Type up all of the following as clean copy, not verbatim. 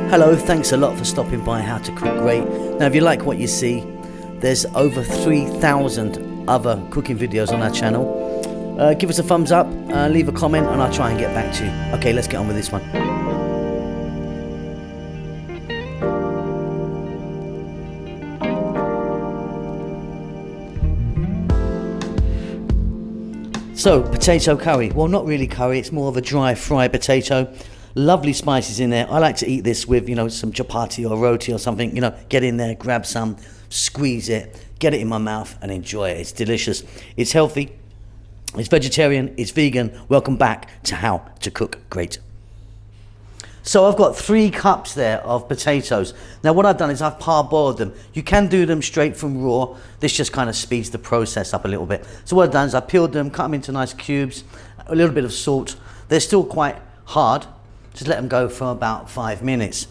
Hello, thanks a lot for stopping by How to Cook Great. Now if you like what you see, there's over 3,000 other cooking videos on our channel. Give us a thumbs up, leave a comment, and I'll try and get back to you. Okay, let's get on with this one. So, potato curry. Well, not really curry, it's more of a dry fried potato. Lovely spices in there. I like to eat this with, some chapati or roti or something. Get in there, grab some, squeeze it, get it in my mouth and enjoy it. It's delicious. It's healthy. It's vegetarian. It's vegan. Welcome back to How to Cook Great. So I've got 3 cups there of potatoes. Now what I've done is I've parboiled them. You can do them straight from raw. This just kind of speeds the process up a little bit. So what I've done is I peeled them, cut them into nice cubes, a little bit of salt. They're still quite hard. Just let them go for about 5 minutes.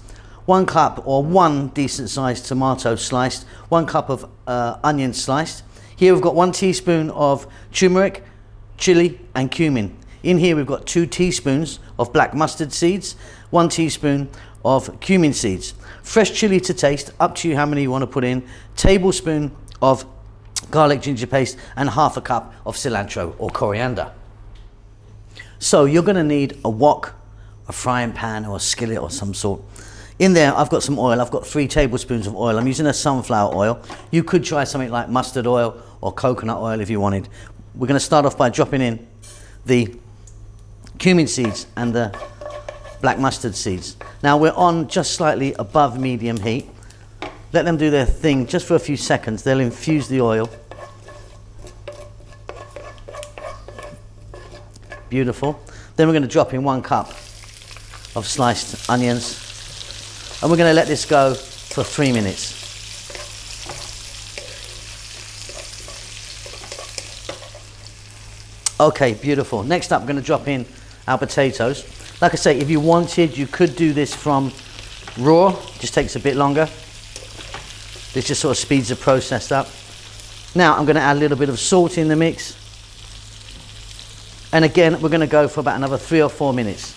1 cup or 1 decent sized tomato sliced, 1 cup of onion sliced. Here we've got 1 teaspoon of turmeric, chili and cumin. In here we've got 2 teaspoons of black mustard seeds, 1 teaspoon of cumin seeds. Fresh chili to taste, up to you how many you want to put in. Tablespoon of garlic ginger paste and ½ a cup of cilantro or coriander. So you're going to need a wok, a frying pan or a skillet or some sort. In there I've got some oil. I've got 3 tablespoons of oil. I'm using a sunflower oil. You could try something like mustard oil or coconut oil if you wanted. We're going to start off by dropping in the cumin seeds and the black mustard seeds. Now we're on just slightly above medium heat. Let them do their thing just for a few seconds. They'll infuse the oil. Beautiful. Then we're going to drop in 1 cup of sliced onions and we're going to let this go for 3 minutes. Okay, beautiful. Next up, we're going to drop in our potatoes. Like I say, if you wanted, you could do this from raw. Just takes a bit longer. This just sort of speeds the process up. Now I'm going to add a little bit of salt in the mix. And again, we're going to go for about another 3 or 4 minutes.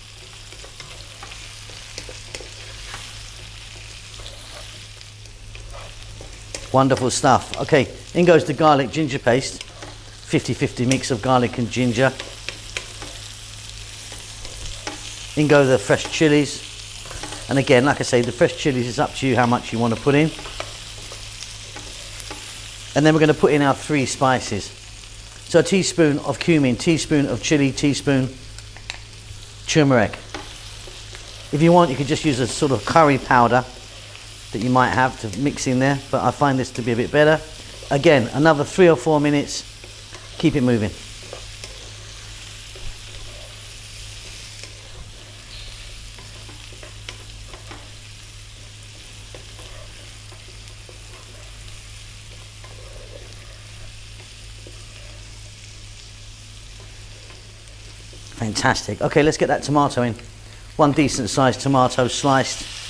Wonderful stuff. Okay, in goes the garlic ginger paste. 50-50 mix of garlic and ginger. In go the fresh chilies. And again, like I say, the fresh chilies is up to you how much you want to put in. And then we're going to put in our 3 spices. So a teaspoon of cumin, teaspoon of chili, teaspoon turmeric. If you want, you could just use a sort of curry powder that you might have to mix in there, but I find this to be a bit better. Again, another 3 or 4 minutes. Keep it moving. Fantastic. Okay, let's get that tomato in. 1 decent sized tomato sliced.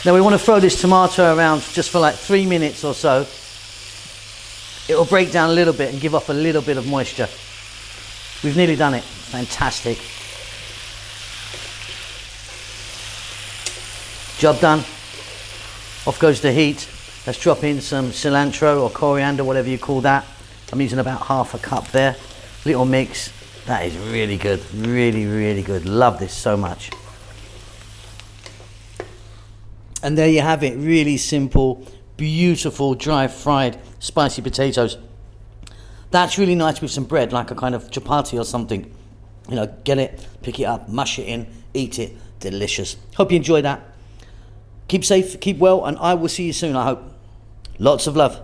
Now we want to throw this tomato around just for like 3 minutes or so. It will break down a little bit and give off a little bit of moisture. We've nearly done it. Fantastic. Job done. Off goes the heat. Let's drop in some cilantro or coriander, whatever you call that. I'm using about ½ a cup there. Little mix. That is really good. Really, really good. Love this so much. And there you have it. Really simple, beautiful, dry fried, spicy potatoes. That's really nice with some bread, like a kind of chapati or something. Get it, pick it up, mush it in, eat it. Delicious. Hope you enjoyed that. Keep safe, keep well, and I will see you soon, I hope. Lots of love.